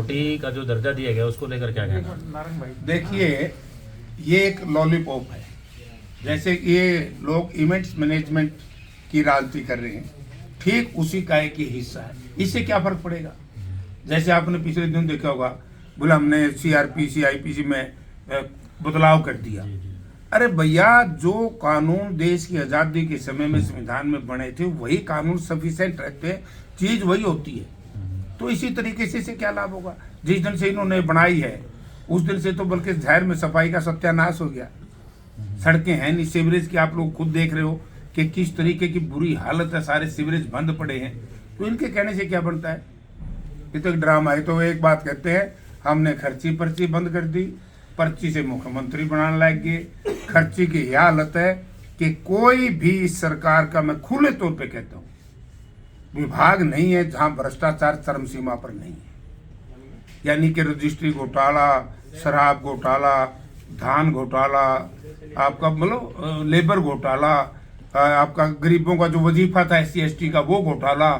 Authority का जो दर्जा दिया गया उसको लेकर क्या कहना है? देखिए, ये एक लॉलीपॉप है। जैसे ये लोग इवेंट्स मैनेजमेंट की राजनीति कर रहे हैं, ठीक उसी का एक ही हिस्सा है। इससे क्या फर्क पड़ेगा? जैसे आपने पिछले दिन देखा होगा, बोला हमने CRPC IPC में बदलाव कर दिया। अरे भैया, जो कानून देश की आज़ादी के समय में संविधान में बने थे वही कानून सफिशिएंट रहते हैं, चीज वही होती है। तो इसी तरीके से क्या लाभ होगा? जिस दिन से इन्होंने बनाई है उस दिन से तो बल्कि शहर में सफाई का सत्यानाश हो गया। सड़कें हैं नहीं, सीवरेज की आप लोग खुद देख रहे हो कि किस तरीके की बुरी हालत है, सारे सीवरेज बंद पड़े हैं। तो इनके कहने से क्या बनता है? ये तो एक ड्रामा है। तो एक बात कहते हैं, हमने खर्ची पर्ची बंद कर दी, पर्ची से मुख्यमंत्री बनाने लग गए। खर्ची की यह हालत है कि कोई भी इस सरकार का, मैं खुले तौर पे कहता हूँ, विभाग नहीं है जहां भ्रष्टाचार चरम सीमा पर नहीं है। यानी कि रजिस्ट्री घोटाला, शराब घोटाला, धान घोटाला, आपका मतलब लेबर घोटाला, आपका गरीबों का जो वजीफा था SC ST का वो घोटाला,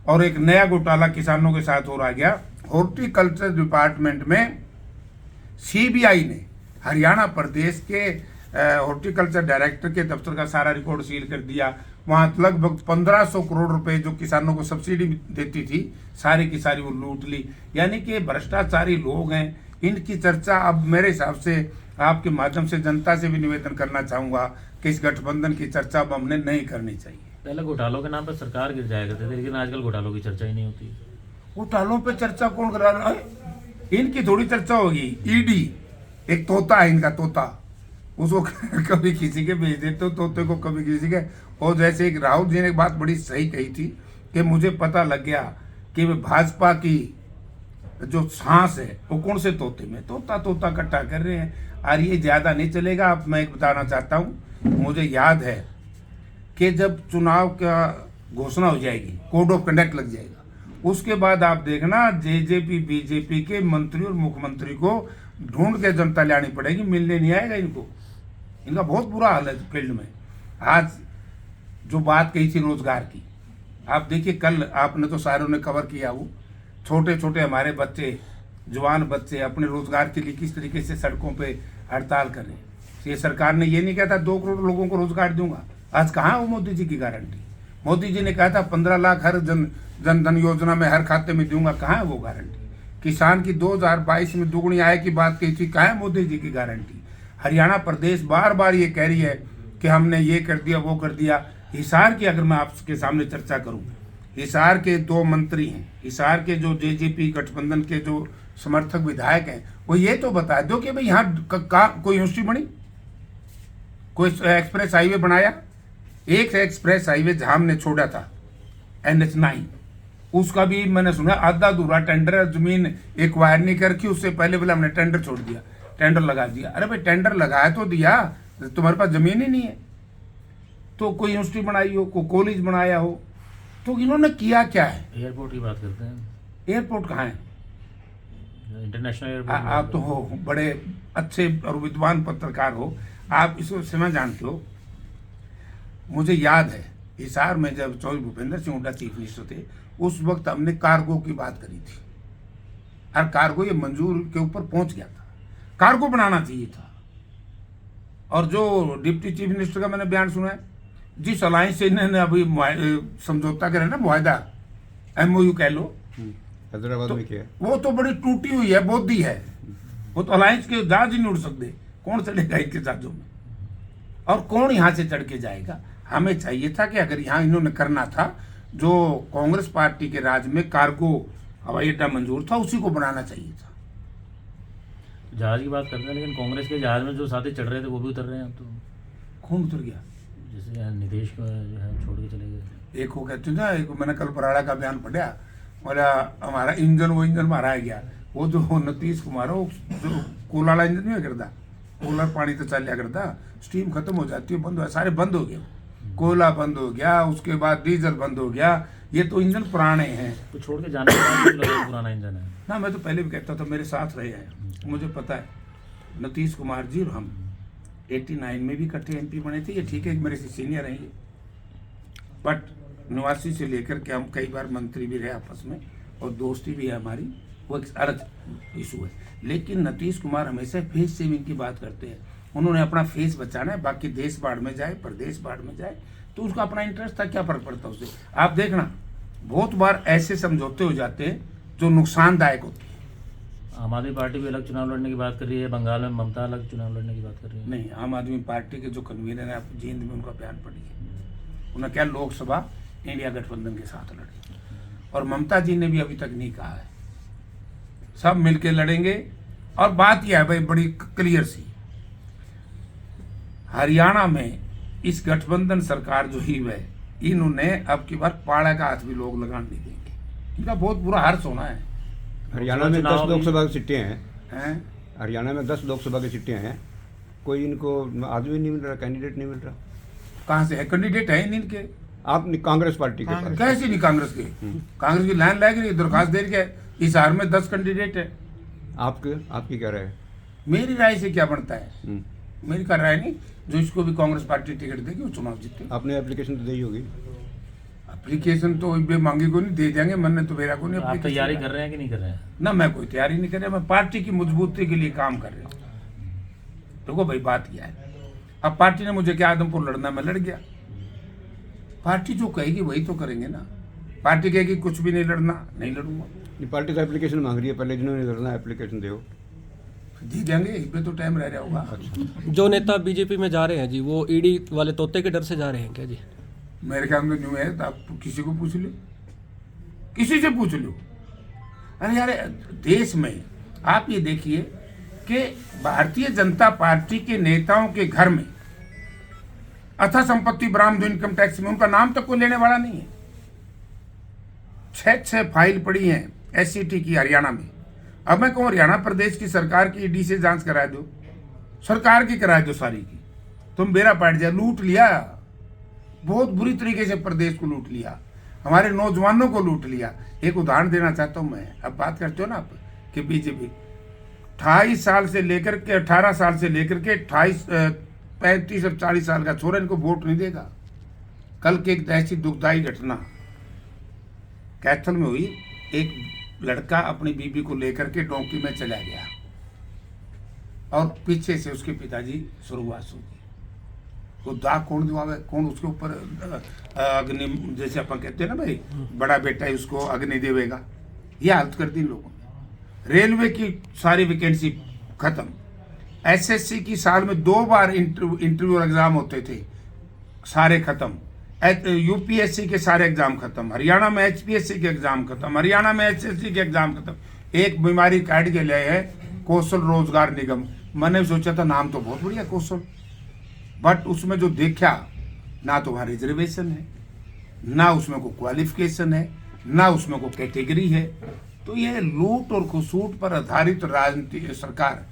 और एक नया घोटाला किसानों के साथ हो रहा गया। हॉर्टिकल्चर डिपार्टमेंट में CBI ने हरियाणा प्रदेश के हॉर्टिकल्चर डायरेक्टर के दफ्तर का सारा रिकॉर्ड सील कर दिया। वहां लगभग 1500 करोड़ रुपए जो किसानों को सब्सिडी देती थी, सारी की सारी वो लूट ली। यानी कि भ्रष्टाचारी लोग हैं। इनकी चर्चा अब मेरे हिसाब से आपके माध्यम से जनता से भी निवेदन करना चाहूंगा कि इस गठबंधन की चर्चा अब हमने नहीं करनी चाहिए। पहले घोटालों के नाम पर सरकार गिर जाया करते थे, लेकिन आजकल घोटालों की चर्चा ही नहीं होती। घोटालों पे चर्चा कौन करा रहा है? इनकी थोड़ी चर्चा होगी। ED एक तोता है, इनका तोता, उसको कभी किसी के भेज देते हो तोते को, कभी किसी के। और जैसे एक राहुल जी ने एक बात बड़ी सही कही थी कि मुझे पता लग गया कि वे भाजपा की जो सांस है वो कौन से तोते में, तोता तोता इकट्ठा कर रहे हैं। और ये ज्यादा नहीं चलेगा। अब मैं एक बताना चाहता हूँ, मुझे याद है कि जब चुनाव का घोषणा हो जाएगी, कोड ऑफ कंडक्ट लग जाएगा, उसके बाद आप देखना JJP BJP के मंत्री और मुख्यमंत्री को ढूंढ के जनता लानी पड़ेगी, मिलने नहीं आएगा इनको। इनका बहुत बुरा हाल है फील्ड में। आज जो बात कही थी रोजगार की, आप देखिए कल आपने तो सारों ने कवर किया, वो छोटे छोटे हमारे बच्चे, जवान बच्चे अपने रोजगार के लिए किस तरीके से सड़कों पे हड़ताल कर रहे हैं। ये सरकार ने ये नहीं कहता 2 करोड़ लोगों को रोजगार दूंगा। आज कहाँ वो मोदी जी की गारंटी? मोदी जी ने कहा था 15 लाख हर जनधन योजना में हर खाते में दूंगा, कहाँ है वो गारंटी? किसान की 2022 में दुगनी आय की बात कही थी, कहाँ है मोदी जी की गारंटी? हरियाणा प्रदेश बार बार ये कह रही है कि हमने ये कर दिया वो कर दिया। हिसार की अगर मैं आपके सामने चर्चा करूं, हिसार के 2 मंत्री हैं, हिसार के जो JJP गठबंधन के जो समर्थक विधायक हैं, वो ये तो बता दो कि भाई यहाँ कोई यूनिवर्सिटी बनी, कोई एक्सप्रेस हाईवे बनाया? एक एक्सप्रेस हाईवे जहां हमने छोड़ा था NH9, उसका भी मैंने सुना आधा अधूरा टेंडर, जमीन एक्वायर नहीं करके उससे पहले बोला हमने टेंडर छोड़ दिया, टेंडर लगा दिया। अरे भाई टेंडर लगाया तो दिया, तुम्हारे पास जमीन ही नहीं है। तो कोई यूनिवर्सिटी बनाई हो, कोई कॉलेज बनाया हो, तो इन्होंने किया क्या है? एयरपोर्ट की बात करते हैं। एयरपोर्ट कहाँ है? International airport. आप तो हो बड़े अच्छे और विद्वान पत्रकार हो, आप इसको समय जानते हो। मुझे याद है हिसार में जब चौधरी भूपेंद्र सिंह हुड्डा चीफ मिनिस्टर थे, उस वक्त हमने कार्गो की बात करी थी। और कार्गो ये मंजूर के ऊपर पहुंच गया था, कार्गो बनाना चाहिए था। और जो डिप्टी चीफ मिनिस्टर का मैंने बयान सुना है, जिस अलायंस से इन्होंने अभी समझौता करे ना, मुआहदा MOU कह लो, हैदराबाद में किया, वो तो बड़ी टूटी हुई है, बोधी है। वो तो अलायंस के जहाज ही नहीं उड़ सकते। कौन चढ़ेगा इनके जहाजों में? और कौन यहाँ से चढ़ के जाएगा? हमें चाहिए था कि अगर यहाँ इन्होंने करना था, जो कांग्रेस पार्टी के राज में कार्गो हवाई अड्डा मंजूर था, उसी को बनाना चाहिए था। जहाज की बात करते हैं, लेकिन कांग्रेस के जहाज में जो साथी चढ़ रहे थे वो भी उतर रहे हैं अब तो। कौन उतर गया? जैसे नीतीश को जो है छोड़ के चले गए। एक वो कहते ना, एक मैंने कल पराड़ा का बयान पढ़ा, बोला हमारा इंजन वो इंजन मारा गया। वो जो नीतीश कुमार हो, जो कोलाला इंजन नहीं करता, कूलर पानी तो चल करता, स्टीम खत्म हो जाती है, बंद हो, सारे बंद हो गए। कोयला बंद हो गया, उसके बाद डीजल बंद हो गया। ये तो इंजन पुराने हैं। तो छोड़ के जाने के बाद भी लगा पुराना इंजन है ना, मैं तो पहले भी कहता था, मेरे साथ रहे हैं, मुझे पता है। नीतीश कुमार जी और हम 89 में भी इकट्ठे MP बने थे। ये ठीक है मेरे से सीनियर हैं ये, बट 89 से लेकर के हम कई बार मंत्री भी रहे आपस में, और दोस्ती भी है हमारी। वो एक अलग इशू है। लेकिन नीतीश कुमार हमेशा फेस सेविंग की बात करते हैं। उन्होंने अपना फेस बचाना है, बाकी देश बाढ़ में जाए, प्रदेश बाढ़ में जाए, तो उसका अपना इंटरेस्ट था, क्या फर्क पड़ता है उससे। आप देखना बहुत बार ऐसे समझौते हो जाते हैं जो नुकसानदायक होते हैं। आम आदमी पार्टी भी अलग चुनाव लड़ने की बात कर रही है, बंगाल में ममता अलग चुनाव लड़ने की बात कर रही है। नहीं, आम आदमी पार्टी के जो कन्वीनर है, आप जींद में उनका बयान पढ़िए, उन्होंने क्या लोकसभा इंडिया गठबंधन के साथ लड़ी, और ममता जी ने भी अभी तक नहीं कहा है, सब मिलके लड़ेंगे। और बात यह है भाई बड़ी क्लियर सी, हरियाणा में इस गठबंधन सरकार जो ही है, इन्होंने अब की बार पाड़ा का हाथ भी लोग लगाने नहीं देंगे। इनका बहुत बुरा हर्ष होना है। हरियाणा में 10 लोकसभा की सीटें हैं। हैं? हरियाणा में 10 लोकसभा की सीटें हैं, कोई इनको आदमी नहीं मिल रहा, कैंडिडेट नहीं मिल रहा। कहाँ से है कैंडिडेट है नहीं इनके? आप कांग्रेस पार्टी के पास कैसे नहीं कांग्रेस के? कांग्रेस की लाइन लाएगी, दरखास्त दे के इस हार में 10 कैंडिडेट है। आपकी क्या राय है? मेरी राय से क्या बनता है? मेरी का राय नहीं, जो इसको भी कांग्रेस पार्टी टिकट देगी वो चुनाव जीते। आपने एप्लीकेशन तो दी होगी? एप्लीकेशन तो मांगी को नहीं दे देंगे, मन तो मेरा को नहीं। आप तैयारी कर रहे हैं कि नहीं कर रहे हैं? ना, मैं कोई तैयारी नहीं कर रहा, मैं पार्टी की मजबूती के लिए काम कर रहा हूँ। देखो भाई बात क्या है, अब पार्टी ने मुझे क्या आदमपुर लड़ना, मैं लड़ गया। पार्टी जो कहेगी वही तो करेंगे ना। पार्टी कहेगी कुछ भी नहीं लड़ना, नहीं लड़ूंगा। ये पार्टी तो एप्लीकेशन मांग रही है, पहले जिन्होंने करना एप्लीकेशन दो, दे देंगे, इस पे तो टाइम रह रहा होगा। जो नेता बीजेपी में जा रहे हैं जी, वो ईडी वाले तोते के डर से जा रहे हैं क्या जी? मेरे ख्याल में न्यू है, तो आप किसी को पूछ लो, किसी से पूछ लो। अरे यार, देश में आप ये देखिए कि भारतीय जनता पार्टी के नेताओं के घर में अथा संपत्ति बरामद इनकम टैक्स में, उनका नाम तक कोई लेने वाला नहीं है। 6 फाइल पड़ी हैं एससीटी की हरियाणा में। अब मैं कहूँ हरियाणा प्रदेश की सरकार की ईडी से जांच करा दो, सरकार की करा दो सारी की, तुम बेरा पाट जाए। लूट लिया, बहुत बुरी तरीके से प्रदेश को लूट लिया, हमारे नौजवानों को लूट लिया। एक उदाहरण देना चाहता हूं मैं। अब बात करते हो ना आप कि बीजेपी 28 साल से लेकर के 18 साल से लेकर के 35 और 40 साल का छोरा इनको वोट नहीं देगा। कल की एक ऐसी दुखदाई घटना कैथल में हुई, एक लड़का अपनी बीबी को लेकर के डोंकी में चला गया और पीछे से उसके पिताजी शुरुआत हो गई। वो दाग कौन दिवावे, कौन उसके ऊपर अग्नि, जैसे अपन कहते हैं ना भाई, बड़ा बेटा है उसको अग्नि देवेगा, ये हालत कर दी लोगों ने। रेलवे की सारी वैकेंसी खत्म, एसएससी की साल में 2 बार इंटरव्यू एग्जाम होते थे, सारे खत्म। यूपीएससी के सारे एग्जाम खत्म, हरियाणा में एचपीएससी के एग्जाम खत्म, हरियाणा में एसएससी के एग्जाम खत्म। एक बीमारी काट के लिए है कौशल रोजगार निगम। मैंने सोचा था नाम तो बहुत बढ़िया कौशल, बट उसमें जो देखा ना तो वहाँ रिजर्वेशन है, ना उसमें कोई क्वालिफिकेशन है, ना उसमें कोई कैटेगरी है। तो ये लूट और खसूट पर आधारित राजनीति सरकार,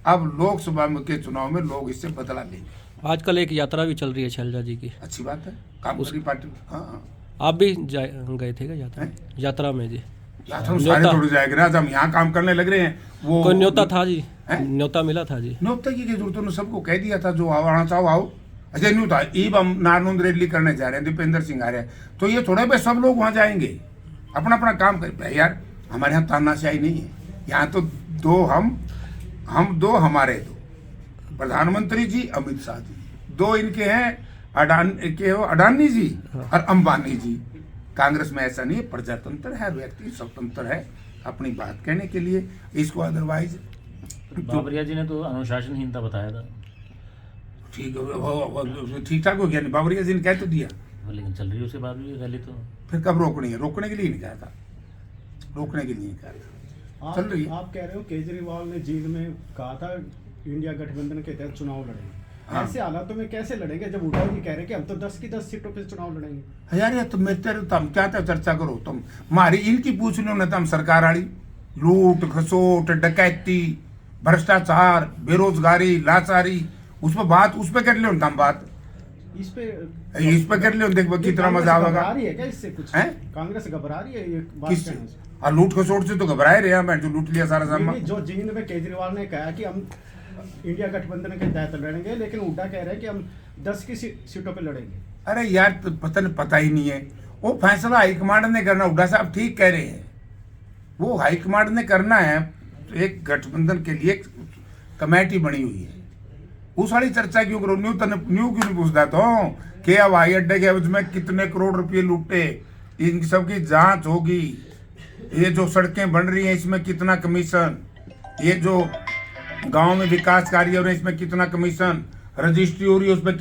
अब लोकसभा के चुनाव में लोग इससे बदला लेंगे। आजकल एक यात्रा भी चल रही है शैलजा जी की, अच्छी बात है, काम उसकी पार्टी। हाँ, आप भी गए थे क्या यात्रा? यात्रा में जी? यात्रा सारे थोड़ी जाएगा ना, हम यहाँ काम करने लग रहे हैं। वो कोई न्योता था जी? न्योता मिला था जी? न्योता की जरूरत ने सबको कह दिया था, जो आना चाहो आओ। अच्छा न्यू था, ईब हम नारनूंद रैली करने जा रहे हैं, दीपेंद्र सिंह आ रहे हैं, तो ये थोड़े पे सब लोग वहाँ जाएंगे, अपना अपना काम कर। यार हमारे यहाँ तानाशाही नहीं है, यहाँ तो 2 हम 2 हमारे 2, प्रधानमंत्री जी अमित शाह जी, 2 इनके हैं, अडानी जी और अंबानी जी। कांग्रेस में ऐसा नहीं है, प्रजातंत्र है, व्यक्ति स्वतंत्र है अपनी बात कहने के लिए। इसको अदरवाइज बाबरिया जी ने तो अनुशासनहीनता बताया था। ठीक ठाक हो गया नहीं, बाबरिया जी ने कह तो दिया, लेकिन चल रही है उसके बाद भी रैली। तो फिर कब रोकनी है? रोकने के लिए नहीं कहा था, रोकने के लिए नहीं कहा था, चल रही है। आप कह रहे हो केजरीवाल ने जींद में कहा था इंडिया गठबंधन के तहत चुनाव लड़ेंगे। हाँ। ऐसे हालातों में कैसे लड़ेंगे जब उद्धव जी कह रहे हैं कि हम तो 10 की 10 सीटों पे चुनाव लड़ेंगे? यार ये तुम मेरे तुम क्या चर्चा करो, तुम मारी इनकी पूछ लो ना, तुम सरकार वाली लूट खसोट डकैती भ्रष्टाचार बेरोजगारी लाचारी, उस पर बात उस पर कर लो ना, बात इस पे कर लो, देख कितना मजा आएगा। घबरा रही है क्या इससे कुछ? हैं? कांग्रेस घबरा रही है ये बात किससे? कहने से? और लूट खसोट से तो घबराए रहे हैं, जो लूट लिया सारा सामान। जो जींद में केजरीवाल ने कहा कि हम इंडिया गठबंधन के तहत लड़ेंगे, लेकिन हुड्डा कह रहे हैं कि हम 10 की सीटों पे लड़ेंगे। अरे यार तो पता ही नहीं है, वो फैसला हाईकमांड ने करना। हुड्डा साहब ठीक कह रहे हैं, वो हाईकमांड ने करना है। तो एक गठबंधन के लिए एक कमेटी बनी हुई है, उस वाली चर्चा क्यों करो? न्यू क्यों नहीं पूछता तो कि अब हवाई अड्डे के एवज में कितने करोड़ रुपए लूटे, इन सब की जांच होगी। ये जो सड़कें बन रही हैं इसमें कितना कमीशन, ये जो गांव में विकास कार्य हो रहे हैं इसमें कितना कमीशन, रजिस्ट्री हो रही है उसमें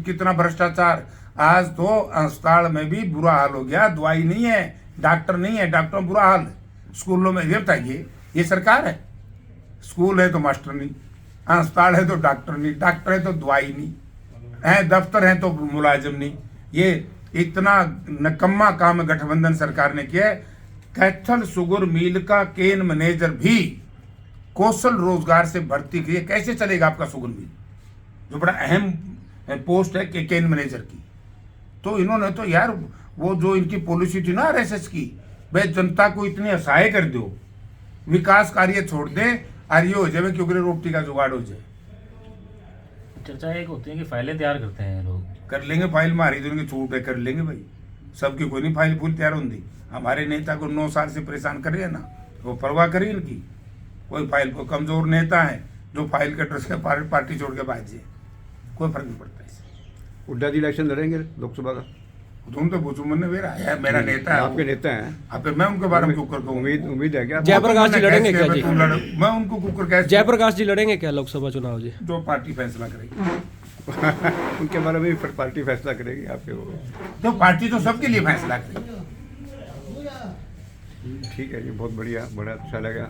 कितना भ्रष्टाचार। आज तो अस्पताल में भी बुरा हाल हो गया, दवाई नहीं है, डॉक्टर नहीं है, डॉक्टरों में बुरा हाल। स्कूलों में ये बताइए, ये सरकार है? स्कूल है तो मास्टर नहीं, अस्पताल है तो डॉक्टर नहीं, डॉक्टर है तो दवाई नहीं है, दफ्तर है तो मुलाजिम नहीं। ये इतना नकम्मा काम गठबंधन सरकार ने किया है। कैथल शुगर मिल का केन मैनेजर भी कौशल रोजगार से भर्ती की, कैसे चलेगा आपका शुगर मिल, जो बड़ा अहम पोस्ट है केन मैनेजर की? तो इन्होंने तो यार वो जो इनकी पॉलिसी थी ना आरएसएस की, भाई जनता को इतनी असहाय कर दो, विकास कार्य छोड़ दे और ये हो जाए क्योंकि रोटी का जुगाड़ हो जाए। चर्चा एक होती है कि फाइलें तैयार करते हैं लोग, कर लेंगे फाइल, मारी जो उनकी छूट है कर लेंगे भाई, सबकी कोई नहीं फाइल फूल तैयार होती। हमारे नेता को 9 साल से परेशान कर रहे हैं ना, वो परवाह करिए इनकी कोई फाइल को। कमजोर नेता है जो फाइल कटर से पार्टी छोड़ के भाग जाए, कोई फर्क नहीं पड़ता इससे। हुड्डा जी इलेक्शन लड़ेंगे लोकसभा का? तुम तो पूछो, मैंने मेरा है, मेरा नेता है, आपके नेता हैं। अब फिर मैं उनके बारे में क्यों करता हूँ? उम्मीद है क्या? जयप्रकाश जी लड़ेंगे क्या जी? मैं उनको कुकर कैसे? जयप्रकाश जी लड़ेंगे क्या लोकसभा चुनाव जी? जो पार्टी फैसला करेगी। उनके बारे में भी पार्टी फैसला करेगी आपके वो? तो पार्टी तो सबके लिए फैसला करेगी। ठीक है जी, बहुत बढ़िया, बड़ा अच्छा लगा।